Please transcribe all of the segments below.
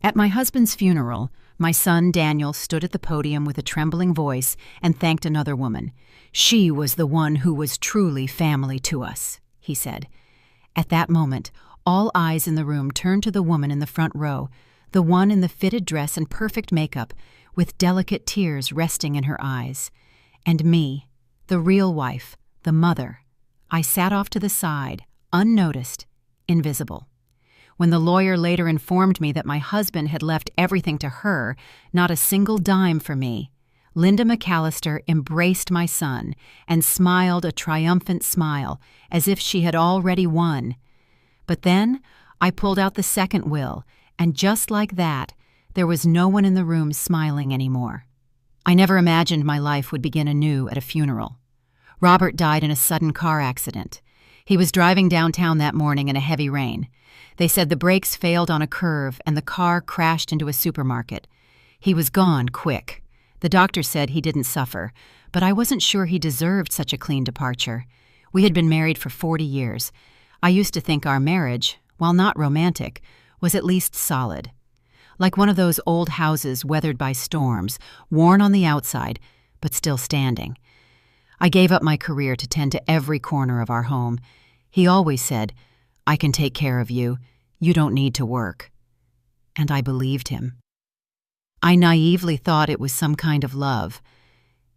At my husband's funeral, my son Daniel stood at the podium with a trembling voice and thanked another woman. "She was the one who was truly family to us," he said. At that moment, all eyes in the room turned to the woman in the front row, the one in the fitted dress and perfect makeup, with delicate tears resting in her eyes. And me, the real wife, the mother. I sat off to the side, unnoticed, invisible. When the lawyer later informed me that my husband had left everything to her, not a single dime for me, Linda McAllister embraced my son and smiled a triumphant smile, as if she had already won. But then I pulled out the second will, and just like that, there was no one in the room smiling anymore. I never imagined my life would begin anew at a funeral. Robert died in a sudden car accident. He was driving downtown that morning in a heavy rain. They said the brakes failed on a curve and the car crashed into a supermarket. He was gone quick. The doctor said he didn't suffer, but I wasn't sure he deserved such a clean departure. We had been married for 40 years. I used to think our marriage, while not romantic, was at least solid. Like one of those old houses weathered by storms, worn on the outside, but still standing. I gave up my career to tend to every corner of our home. He always said, "I can take care of you. You don't need to work." And I believed him. I naively thought it was some kind of love.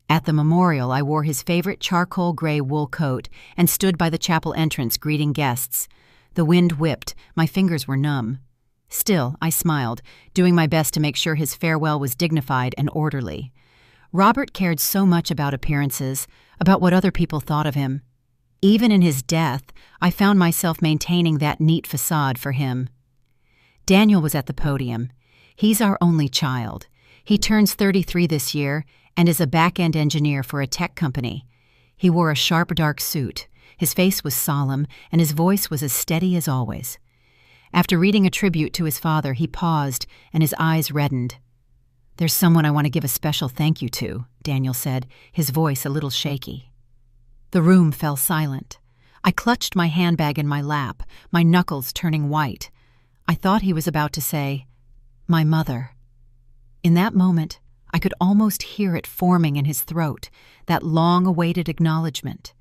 At the memorial, I wore his favorite charcoal gray wool coat and stood by the chapel entrance greeting guests. The wind whipped, my fingers were numb. Still, I smiled, doing my best to make sure his farewell was dignified and orderly. Robert cared so much about appearances, about what other people thought of him. Even in his death, I found myself maintaining that neat facade for him. Daniel was at the podium. He's our only child. He turns 33 this year and is a back-end engineer for a tech company. He wore a sharp, dark suit. His face was solemn, and his voice was as steady as always. After reading a tribute to his father, he paused, and his eyes reddened. "There's someone I want to give a special thank you to," Daniel said, his voice a little shaky. The room fell silent. I clutched my handbag in my lap, my knuckles turning white. I thought he was about to say, "My mother." In that moment, I could almost hear it forming in his throat, that long-awaited acknowledgement.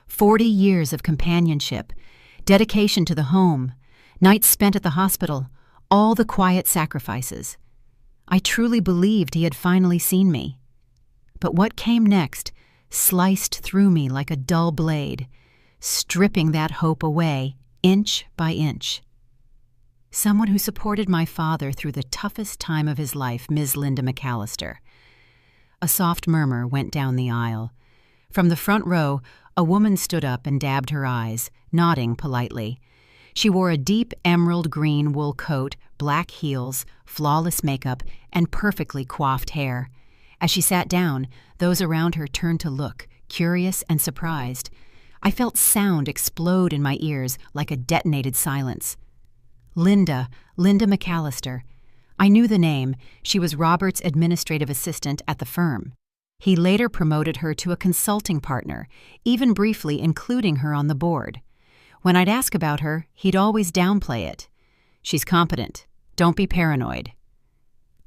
40 years of companionship, dedication to the home, nights spent at the hospital, all the quiet sacrifices. I truly believed he had finally seen me. But what came next sliced through me like a dull blade, stripping that hope away inch by inch. Someone who supported my father through the toughest time of his life, Ms. Linda McAllister. A soft murmur went down the aisle. From the front row, a woman stood up and dabbed her eyes, nodding politely. She wore a deep emerald green wool coat, black heels, flawless makeup, and perfectly coiffed hair. As she sat down, those around her turned to look, curious and surprised. I felt sound explode in my ears like a detonated silence. Linda McAllister. I knew the name. She was Robert's administrative assistant at the firm. He later promoted her to a consulting partner, even briefly including her on the board. When I'd ask about her, he'd always downplay it. "She's competent. Don't be paranoid."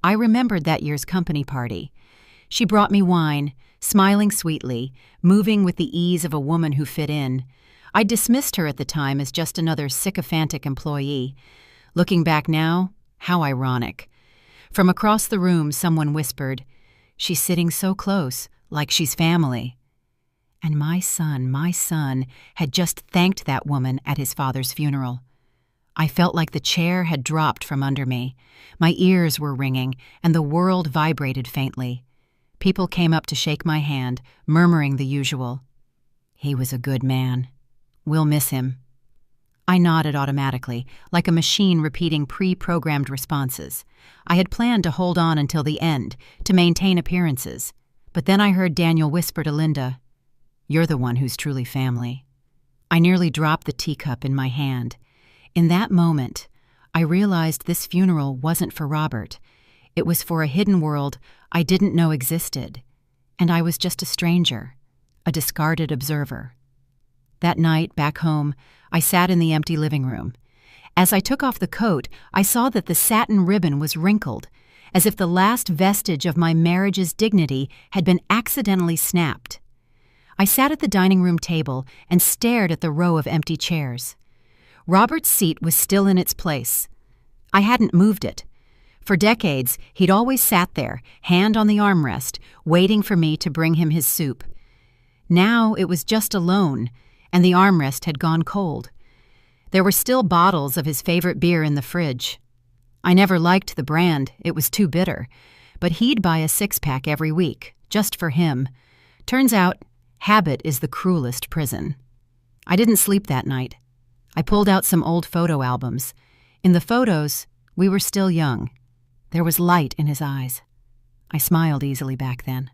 I remembered that year's company party. She brought me wine, smiling sweetly, moving with the ease of a woman who fit in. I dismissed her at the time as just another sycophantic employee. Looking back now, how ironic. From across the room, someone whispered, "She's sitting so close, like she's family." And my son had just thanked that woman at his father's funeral. I felt like the chair had dropped from under me. My ears were ringing, and the world vibrated faintly. People came up to shake my hand, murmuring the usual. "He was a good man. We'll miss him." I nodded automatically, like a machine repeating pre-programmed responses. I had planned to hold on until the end, to maintain appearances. But then I heard Daniel whisper to Linda, "You're the one who's truly family." I nearly dropped the teacup in my hand. In that moment, I realized this funeral wasn't for Robert. It was for a hidden world I didn't know existed, and I was just a stranger, a discarded observer. That night, back home, I sat in the empty living room. As I took off the coat, I saw that the satin ribbon was wrinkled, as if the last vestige of my marriage's dignity had been accidentally snapped. I sat at the dining room table and stared at the row of empty chairs. Robert's seat was still in its place. I hadn't moved it. For decades, he'd always sat there, hand on the armrest, waiting for me to bring him his soup. Now it was just alone, and the armrest had gone cold. There were still bottles of his favorite beer in the fridge. I never liked the brand, it was too bitter, but he'd buy a six-pack every week, just for him. Turns out, habit is the cruelest prison. I didn't sleep that night. I pulled out some old photo albums. In the photos, we were still young. There was light in his eyes. I smiled easily back then.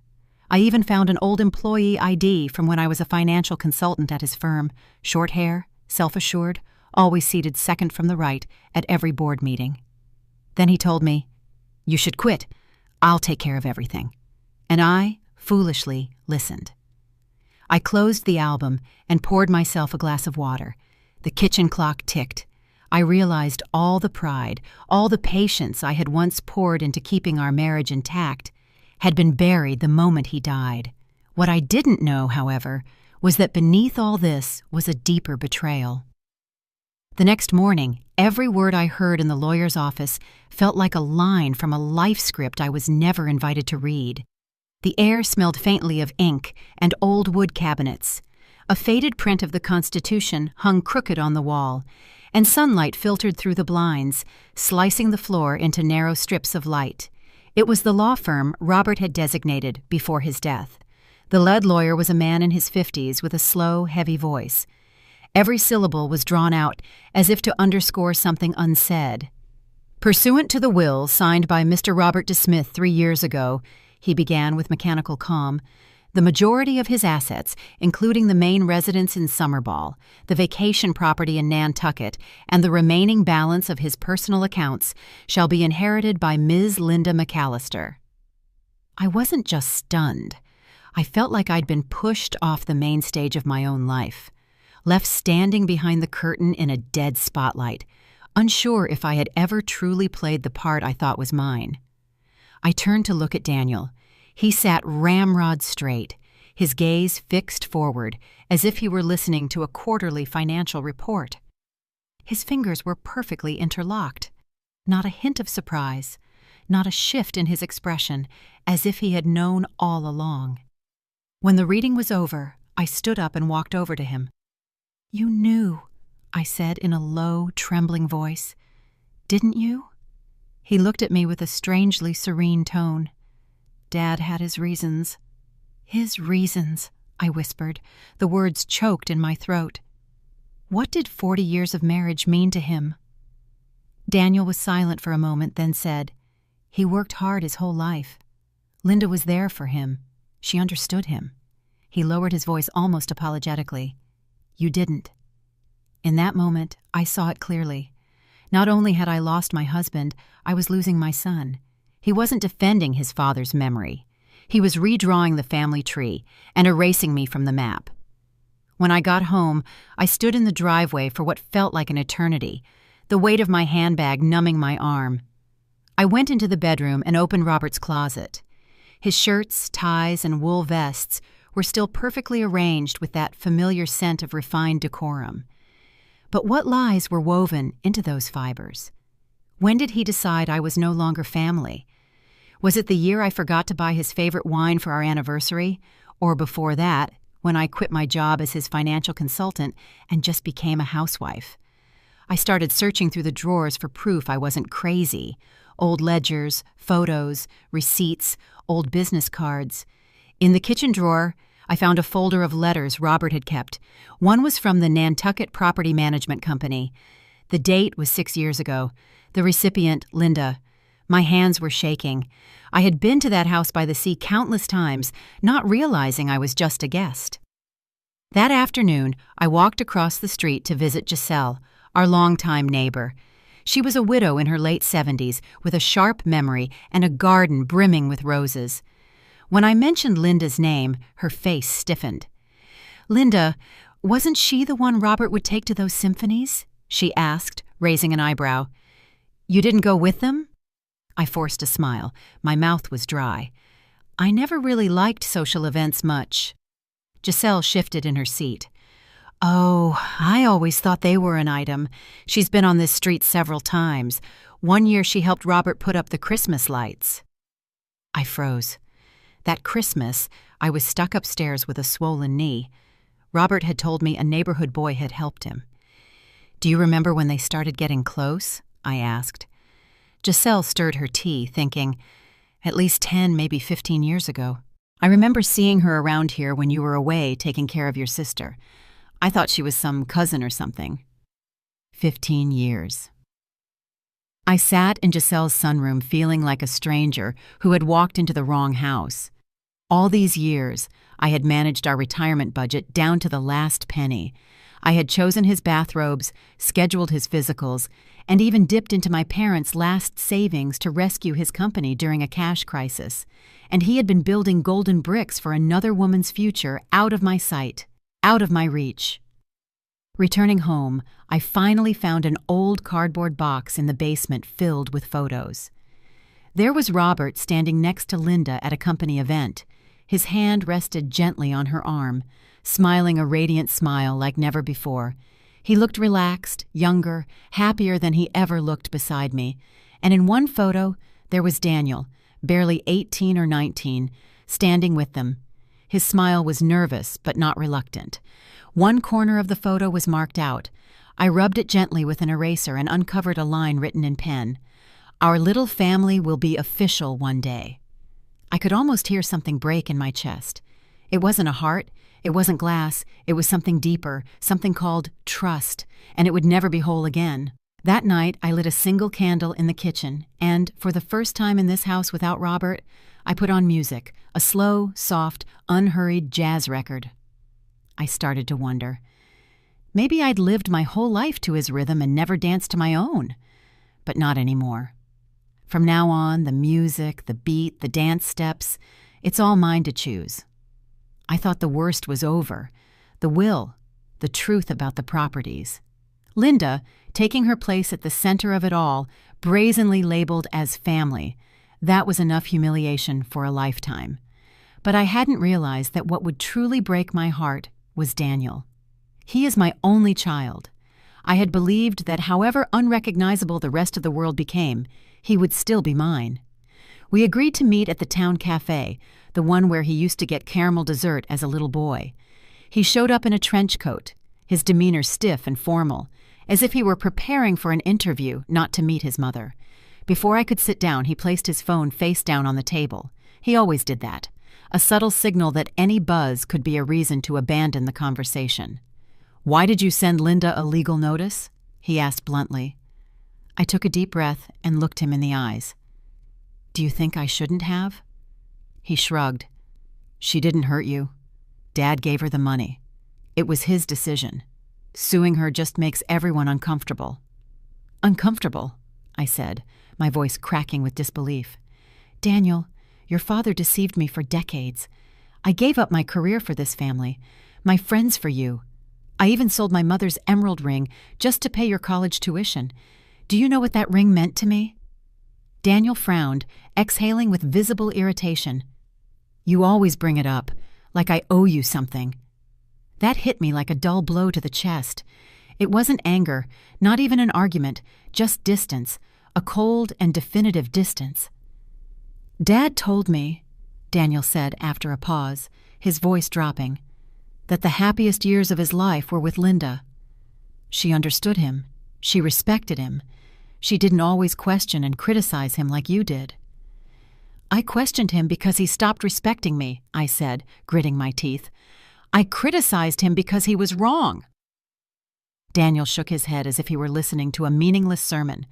I even found an old employee ID from when I was a financial consultant at his firm. Short hair, self-assured, always seated second from the right at every board meeting. Then he told me, "You should quit. I'll take care of everything." And I, foolishly, listened. I closed the album and poured myself a glass of water. The kitchen clock ticked. I realized all the pride, all the patience I had once poured into keeping our marriage intact had been buried the moment he died. What I didn't know, however, was that beneath all this was a deeper betrayal. The next morning, every word I heard in the lawyer's office felt like a line from a life script I was never invited to read. The air smelled faintly of ink and old wood cabinets. A faded print of the Constitution hung crooked on the wall, and sunlight filtered through the blinds, slicing the floor into narrow strips of light. It was the law firm Robert had designated before his death. The lead lawyer was a man in his 50s with a slow, heavy voice. Every syllable was drawn out as if to underscore something unsaid. "Pursuant to the will signed by Mr. Robert De Smith 3 years ago," he began with mechanical calm, "the majority of his assets, including the main residence in Summerball, the vacation property in Nantucket, and the remaining balance of his personal accounts, shall be inherited by Ms. Linda McAllister." I wasn't just stunned. I felt like I'd been pushed off the main stage of my own life, left standing behind the curtain in a dead spotlight, unsure if I had ever truly played the part I thought was mine. I turned to look at Daniel. He sat ramrod straight, his gaze fixed forward, as if he were listening to a quarterly financial report. His fingers were perfectly interlocked. Not a hint of surprise, not a shift in his expression, as if he had known all along. When the reading was over, I stood up and walked over to him. "You knew," I said in a low, trembling voice. "Didn't you?" He looked at me with a strangely serene tone. "Dad had his reasons." "His reasons," I whispered, the words choked in my throat. What did 40 years of marriage mean to him? Daniel was silent for a moment, then said, "He worked hard his whole life. Linda was there for him. She understood him." He lowered his voice almost apologetically. "You didn't." In that moment, I saw it clearly. Not only had I lost my husband, I was losing my son. He wasn't defending his father's memory. He was redrawing the family tree and erasing me from the map. When I got home, I stood in the driveway for what felt like an eternity, the weight of my handbag numbing my arm. I went into the bedroom and opened Robert's closet. His shirts, ties, and wool vests were still perfectly arranged with that familiar scent of refined decorum. But what lies were woven into those fibers? When did he decide I was no longer family? Was it the year I forgot to buy his favorite wine for our anniversary, or before that, when I quit my job as his financial consultant and just became a housewife? I started searching through the drawers for proof I wasn't crazy. Old ledgers, photos, receipts, old business cards. In the kitchen drawer, I found a folder of letters Robert had kept. One was from the Nantucket Property Management Company. The date was 6 years ago. The recipient, Linda. My hands were shaking. I had been to that house by the sea countless times, not realizing I was just a guest. That afternoon, I walked across the street to visit Giselle, our longtime neighbor. She was a widow in her late 70s, with a sharp memory and a garden brimming with roses. When I mentioned Linda's name, her face stiffened. "Linda, wasn't she the one Robert would take to those symphonies?" she asked, raising an eyebrow. "You didn't go with them?" I forced a smile. My mouth was dry. I never really liked social events much. Giselle shifted in her seat. "Oh, I always thought they were an item. She's been on this street several times. One year she helped Robert put up the Christmas lights." I froze. That Christmas, I was stuck upstairs with a swollen knee. Robert had told me a neighborhood boy had helped him. "Do you remember when they started getting close?" I asked. Giselle stirred her tea, thinking, "At least 10, maybe 15 years ago. I remember seeing her around here when you were away taking care of your sister. I thought she was some cousin or something." 15 years. I sat in Giselle's sunroom feeling like a stranger who had walked into the wrong house. All these years, I had managed our retirement budget down to the last penny. I had chosen his bathrobes, scheduled his physicals, and even dipped into my parents' last savings to rescue his company during a cash crisis. And he had been building golden bricks for another woman's future out of my sight, out of my reach. Returning home, I finally found an old cardboard box in the basement filled with photos. There was Robert standing next to Linda at a company event. His hand rested gently on her arm, smiling a radiant smile like never before. He looked relaxed, younger, happier than he ever looked beside me. And in one photo, there was Daniel, barely 18 or 19, standing with them. His smile was nervous but not reluctant. One corner of the photo was marked out. I rubbed it gently with an eraser and uncovered a line written in pen. "Our little family will be official one day." I could almost hear something break in my chest. It wasn't a heart, it wasn't glass, it was something deeper, something called trust, and it would never be whole again. That night, I lit a single candle in the kitchen, and, for the first time in this house without Robert, I put on music, a slow, soft, unhurried jazz record. I started to wonder. Maybe I'd lived my whole life to his rhythm and never danced to my own. But not anymore. From now on, the music, the beat, the dance steps, it's all mine to choose. I thought the worst was over. The will, the truth about the properties. Linda, taking her place at the center of it all, brazenly labeled as family. That was enough humiliation for a lifetime. But I hadn't realized that what would truly break my heart was Daniel. He is my only child. I had believed that however unrecognizable the rest of the world became, he would still be mine. We agreed to meet at the town cafe, the one where he used to get caramel dessert as a little boy. He showed up in a trench coat, his demeanor stiff and formal, as if he were preparing for an interview, not to meet his mother. Before I could sit down, he placed his phone face down on the table. He always did that, a subtle signal that any buzz could be a reason to abandon the conversation. "Why did you send Linda a legal notice?" he asked bluntly. I took a deep breath and looked him in the eyes. "Do you think I shouldn't have?" He shrugged. "She didn't hurt you. Dad gave her the money. It was his decision. Suing her just makes everyone uncomfortable." "Uncomfortable?" I said, my voice cracking with disbelief. "Daniel, your father deceived me for decades. I gave up my career for this family, my friends for you. I even sold my mother's emerald ring just to pay your college tuition. Do you know what that ring meant to me?" Daniel frowned, exhaling with visible irritation. "You always bring it up, like I owe you something." That hit me like a dull blow to the chest. It wasn't anger, not even an argument, just distance, a cold and definitive distance. "Dad told me," Daniel said after a pause, his voice dropping, "that the happiest years of his life were with Linda. She understood him. She respected him. She didn't always question and criticize him like you did." "I questioned him because he stopped respecting me," I said, gritting my teeth. "I criticized him because he was wrong." Daniel shook his head as if he were listening to a meaningless sermon.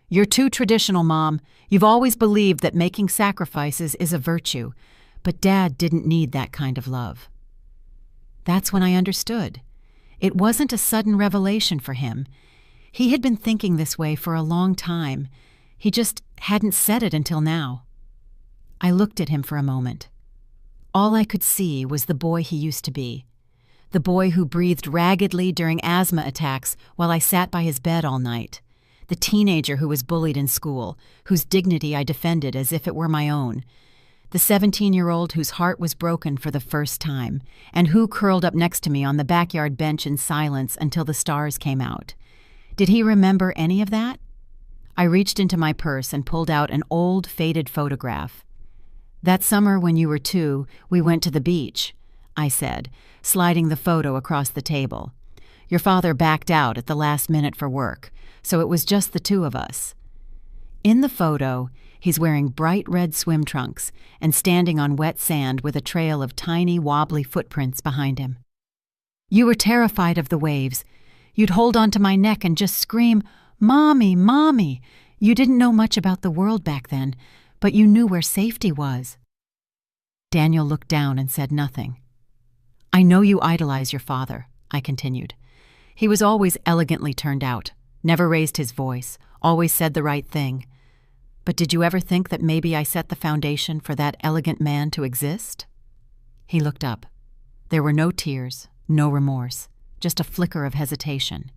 "You're too traditional, Mom. You've always believed that making sacrifices is a virtue, but Dad didn't need that kind of love." That's when I understood. It wasn't a sudden revelation for him. He had been thinking this way for a long time. He just hadn't said it until now. I looked at him for a moment. All I could see was the boy he used to be. The boy who breathed raggedly during asthma attacks while I sat by his bed all night. the teenager who was bullied in school, whose dignity I defended as if it were my own, the 17-year-old whose heart was broken for the first time, and who curled up next to me on the backyard bench in silence until the stars came out. Did he remember any of that? I reached into my purse and pulled out an old, faded photograph. "That summer when you were 2, we went to the beach," I said, sliding the photo across the table. "Your father backed out at the last minute for work, so it was just the 2 of us." In the photo, he's wearing bright red swim trunks and standing on wet sand with a trail of tiny, wobbly footprints behind him. "You were terrified of the waves. You'd hold onto my neck and just scream, 'Mommy, Mommy!' You didn't know much about the world back then, but you knew where safety was." Daniel looked down and said nothing. "I know you idolize your father," I continued. "He was always elegantly turned out, never raised his voice, always said the right thing. But did you ever think that maybe I set the foundation for that elegant man to exist?" He looked up. There were no tears, no remorse, just a flicker of hesitation.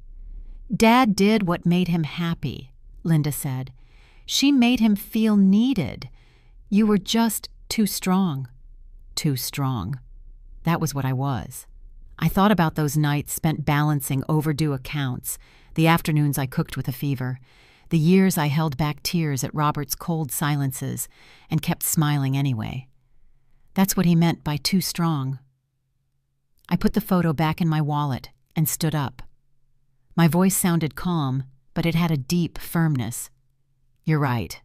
"Dad did what made him happy," Linda said. "She made him feel needed. You were just too strong." Too strong. That was what I was. I thought about those nights spent balancing overdue accounts, the afternoons I cooked with a fever, the years I held back tears at Robert's cold silences and kept smiling anyway. That's what he meant by too strong. I put the photo back in my wallet and stood up. My voice sounded calm, but it had a deep firmness. "You're right.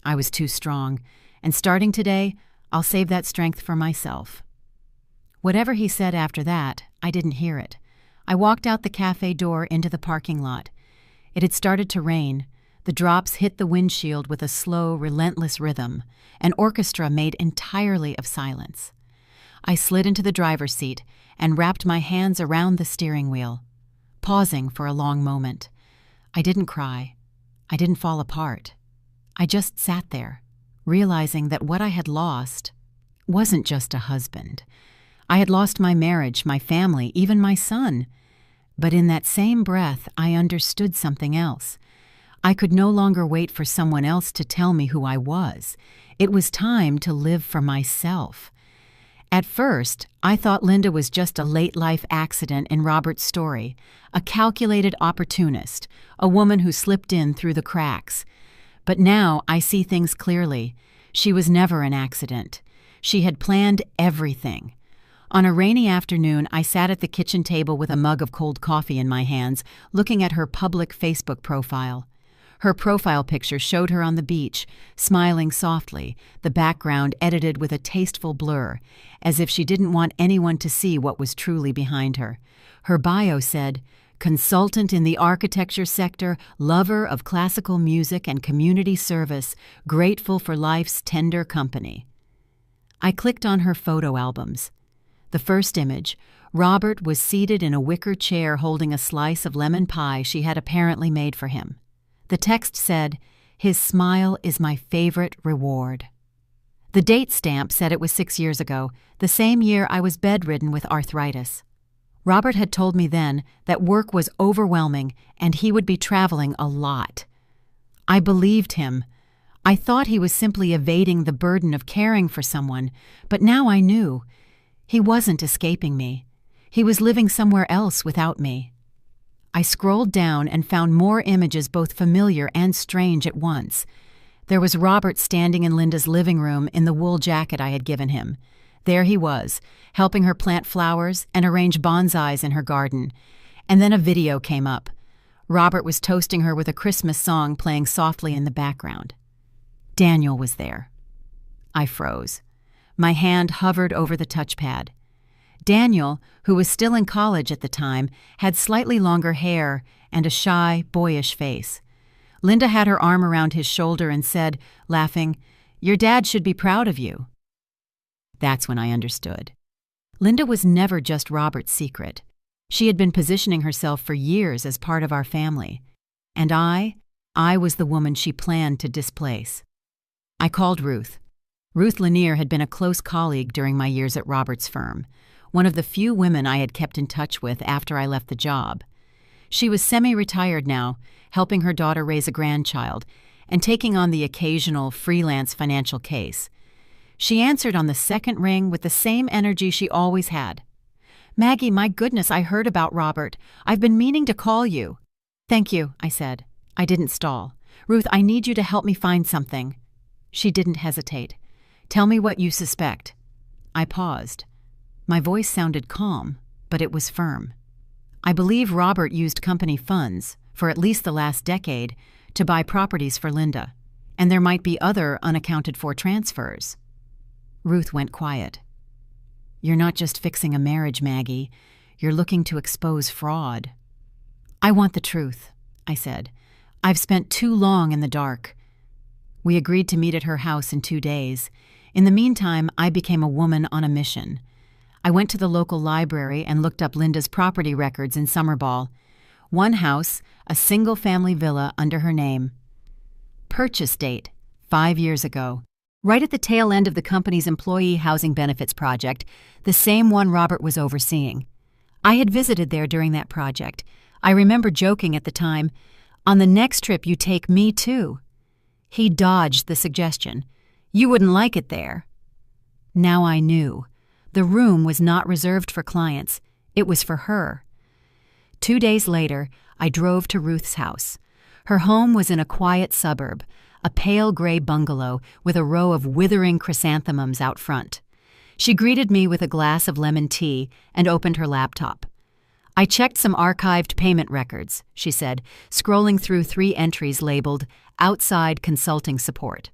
I was too strong, and starting today, I'll save that strength for myself." Whatever he said after that, I didn't hear it. I walked out the cafe door into the parking lot. It had started to rain. The drops hit the windshield with a slow, relentless rhythm, an orchestra made entirely of silence. I slid into the driver's seat and wrapped my hands around the steering wheel, pausing for a long moment. I didn't cry. I didn't fall apart. I just sat there, realizing that what I had lost wasn't just a husband. I had lost my marriage, my family, even my son. But in that same breath, I understood something else. I could no longer wait for someone else to tell me who I was. It was time to live for myself. At first, I thought Linda was just a late-life accident in Robert's story, a calculated opportunist, a woman who slipped in through the cracks. But now I see things clearly. She was never an accident. She had planned everything. On a rainy afternoon, I sat at the kitchen table with a mug of cold coffee in my hands, looking at her public Facebook profile. Her profile picture showed her on the beach, smiling softly, the background edited with a tasteful blur, as if she didn't want anyone to see what was truly behind her. Her bio said, "Consultant in the architecture sector, lover of classical music and community service, grateful for life's tender company." I clicked on her photo albums. The first image, Robert was seated in a wicker chair holding a slice of lemon pie she had apparently made for him. The text said, "His smile is my favorite reward." The date stamp said it was 6 years ago, the same year I was bedridden with arthritis. Robert had told me then that work was overwhelming and he would be traveling a lot. I believed him. I thought he was simply evading the burden of caring for someone, but now I knew. He wasn't escaping me. He was living somewhere else without me. I scrolled down and found more images both familiar and strange at once. There was Robert standing in Linda's living room in the wool jacket I had given him. There he was, helping her plant flowers and arrange bonsais in her garden. And then a video came up. Robert was toasting her with a Christmas song playing softly in the background. Daniel was there. I froze. My hand hovered over the touchpad. Daniel, who was still in college at the time, had slightly longer hair and a shy, boyish face. Linda had her arm around his shoulder and said, laughing, "Your dad should be proud of you." That's when I understood. Linda was never just Robert's secret. She had been positioning herself for years as part of our family. And I was the woman she planned to displace. I called Ruth. Ruth Lanier had been a close colleague during my years at Robert's firm, one of the few women I had kept in touch with after I left the job. She was semi-retired now, helping her daughter raise a grandchild, and taking on the occasional freelance financial case. She answered on the second ring with the same energy she always had. "Maggie, my goodness, I heard about Robert. I've been meaning to call you." "Thank you," I said. I didn't stall. "Ruth, I need you to help me find something." She didn't hesitate. "Tell me what you suspect." I paused. My voice sounded calm, but it was firm. "I believe Robert used company funds, for at least the last decade, to buy properties for Linda, and there might be other unaccounted-for transfers." Ruth went quiet. "You're not just fixing a marriage, Maggie. You're looking to expose fraud." "I want the truth," I said. "I've spent too long in the dark." We agreed to meet at her house in 2 days. In the meantime, I became a woman on a mission. I went to the local library and looked up Linda's property records in Summerball. One house, a single-family villa under her name. Purchase date, 5 years ago. Right at the tail end of the company's employee housing benefits project, the same one Robert was overseeing. I had visited there during that project. I remember joking at the time, "On the next trip you take me too." He dodged the suggestion. "You wouldn't like it there." Now I knew. The room was not reserved for clients. It was for her. 2 days later, I drove to Ruth's house. Her home was in a quiet suburb, a pale gray bungalow with a row of withering chrysanthemums out front. She greeted me with a glass of lemon tea and opened her laptop. "I checked some archived payment records," she said, scrolling through 3 entries labeled "Outside Consulting Support."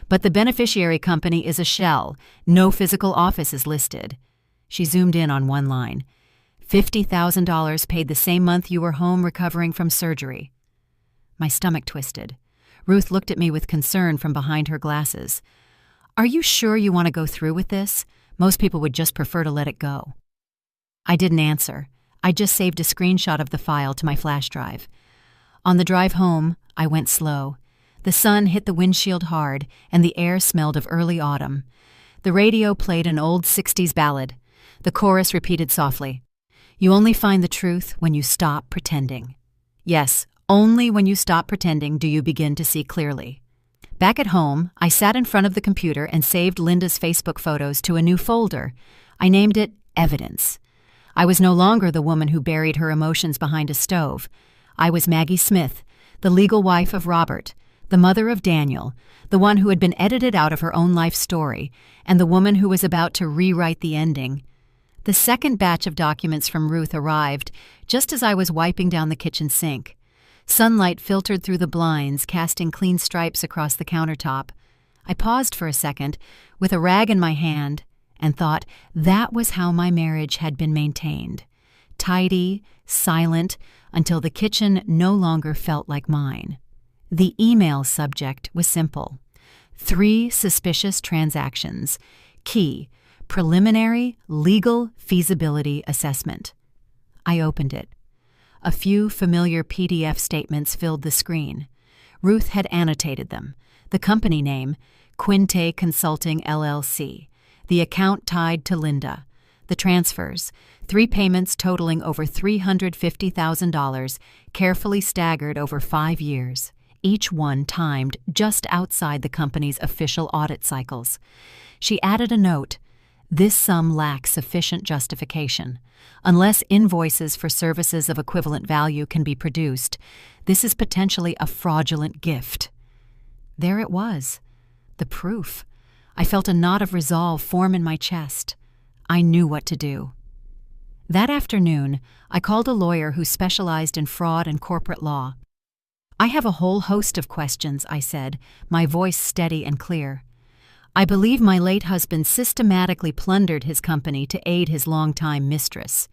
"But the beneficiary company is a shell. No physical office is listed." She zoomed in on one line. $50,000 paid the same month you were home recovering from surgery. My stomach twisted. Ruth looked at me with concern from behind her glasses. "Are you sure you want to go through with this? Most people would just prefer to let it go." I didn't answer. I just saved a screenshot of the file to my flash drive. On the drive home, I went slow. The sun hit the windshield hard, and the air smelled of early autumn. The radio played an old 60s ballad. The chorus repeated softly, "You only find the truth when you stop pretending." Yes, only when you stop pretending do you begin to see clearly. Back at home, I sat in front of the computer and saved Linda's Facebook photos to a new folder. I named it Evidence. I was no longer the woman who buried her emotions behind a stove. I was Maggie Smith, the legal wife of Robert, the mother of Daniel, the one who had been edited out of her own life story, and the woman who was about to rewrite the ending. The second batch of documents from Ruth arrived just as I was wiping down the kitchen sink. Sunlight filtered through the blinds, casting clean stripes across the countertop. I paused for a second, with a rag in my hand, and thought that was how my marriage had been maintained. Tidy, silent, until the kitchen no longer felt like mine. The email subject was simple. 3 suspicious transactions. Key, preliminary legal feasibility assessment. I opened it. A few familiar PDF statements filled the screen. Ruth had annotated them. The company name, Quinte Consulting LLC. The account tied to Linda. The transfers, 3 payments totaling over $350,000, carefully staggered over 5 years, each one timed just outside the company's official audit cycles. She added a note. This sum lacks sufficient justification. Unless invoices for services of equivalent value can be produced, this is potentially a fraudulent gift. There it was. The proof. I felt a knot of resolve form in my chest. I knew what to do. That afternoon, I called a lawyer who specialized in fraud and corporate law. "I have a whole host of questions," I said, my voice steady and clear. "I believe my late husband systematically plundered his company to aid his longtime mistress."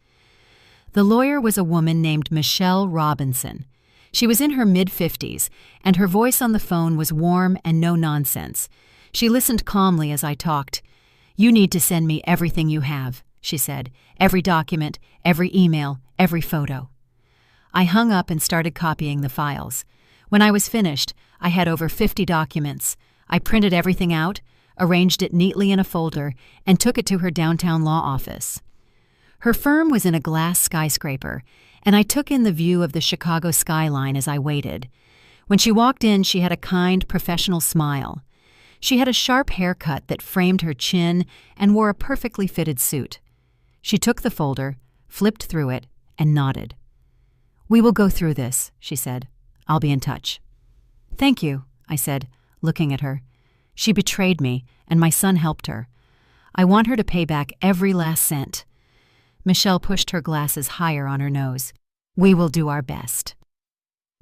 The lawyer was a woman named Michelle Robinson. She was in her mid-50s, and her voice on the phone was warm and no-nonsense. She listened calmly as I talked. "You need to send me everything you have," she said. "Every document, every email, every photo." I hung up and started copying the files. When I was finished, I had over 50 documents. I printed everything out, arranged it neatly in a folder, and took it to her downtown law office. Her firm was in a glass skyscraper, and I took in the view of the Chicago skyline as I waited. When she walked in, she had a kind, professional smile. She had a sharp haircut that framed her chin and wore a perfectly fitted suit. She took the folder, flipped through it, and nodded. "We will go through this," she said. "I'll be in touch." "Thank you," I said, looking at her. "She betrayed me, and my son helped her. I want her to pay back every last cent." Michelle pushed her glasses higher on her nose. "We will do our best."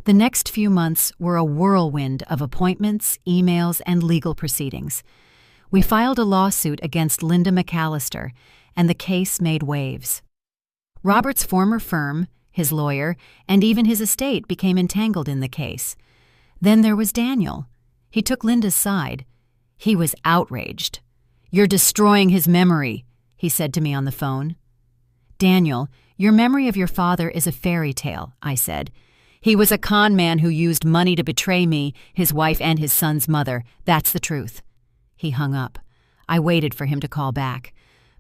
The next few months were a whirlwind of appointments, emails, and legal proceedings. We filed a lawsuit against Linda McAllister, and the case made waves. Robert's former firm, his lawyer, and even his estate became entangled in the case. Then there was Daniel. He took Linda's side. He was outraged. "You're destroying his memory," he said to me on the phone. "Daniel, your memory of your father is a fairy tale," I said. "He was a con man who used money to betray me, his wife, and his son's mother. That's the truth." He hung up. I waited for him to call back.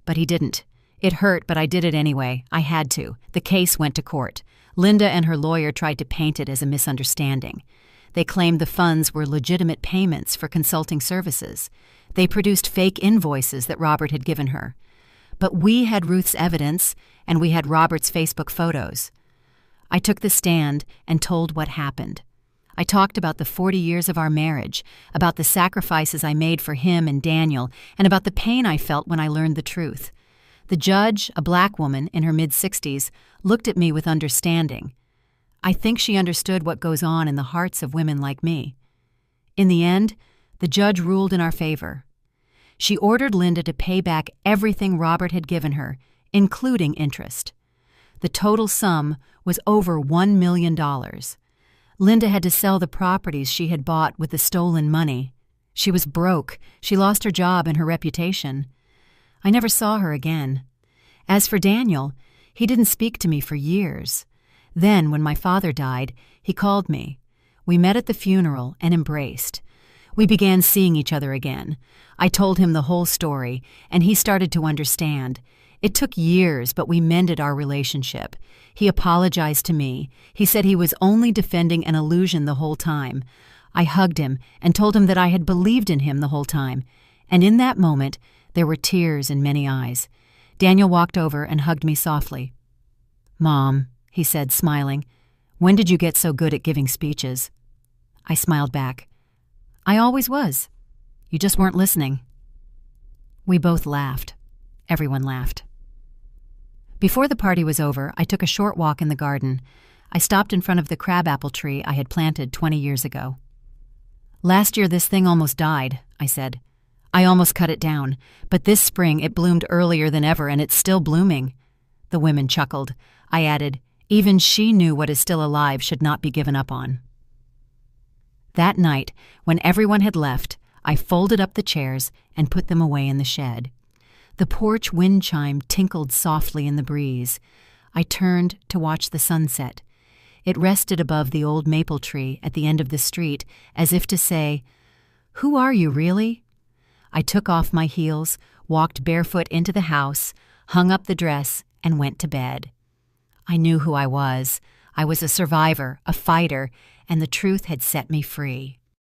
But he didn't. It hurt, but I did it anyway. I had to. The case went to court. Linda and her lawyer tried to paint it as a misunderstanding. They claimed the funds were legitimate payments for consulting services. They produced fake invoices that Robert had given her. But we had Ruth's evidence, and we had Robert's Facebook photos. I took the stand and told what happened. I talked about the 40 years of our marriage, about the sacrifices I made for him and Daniel, and about the pain I felt when I learned the truth. The judge, a black woman in her mid-60s, looked at me with understanding. I think she understood what goes on in the hearts of women like me. In the end, the judge ruled in our favor. She ordered Linda to pay back everything Robert had given her, including interest. The total sum was over $1 million. Linda had to sell the properties she had bought with the stolen money. She was broke. She lost her job and her reputation. I never saw her again. As for Daniel, he didn't speak to me for years. Then, when my father died, he called me. We met at the funeral and embraced. We began seeing each other again. I told him the whole story, and he started to understand. It took years, but we mended our relationship. He apologized to me. He said he was only defending an illusion the whole time. I hugged him and told him that I had believed in him the whole time. And in that moment, there were tears in many eyes. Daniel walked over and hugged me softly. "Mom," he said, smiling, "when did you get so good at giving speeches?" I smiled back. "I always was. You just weren't listening." We both laughed. Everyone laughed. Before the party was over, I took a short walk in the garden. I stopped in front of the crabapple tree I had planted 20 years ago. "Last year this thing almost died," I said. "I almost cut it down, but this spring it bloomed earlier than ever and it's still blooming." The women chuckled. I added, "Even she knew what is still alive should not be given up on." That night, when everyone had left, I folded up the chairs and put them away in the shed. The porch wind chime tinkled softly in the breeze. I turned to watch the sunset. It rested above the old maple tree at the end of the street, as if to say, "Who are you, really?" I took off my heels, walked barefoot into the house, hung up the dress, and went to bed. I knew who I was. I was a survivor, a fighter, and the truth had set me free.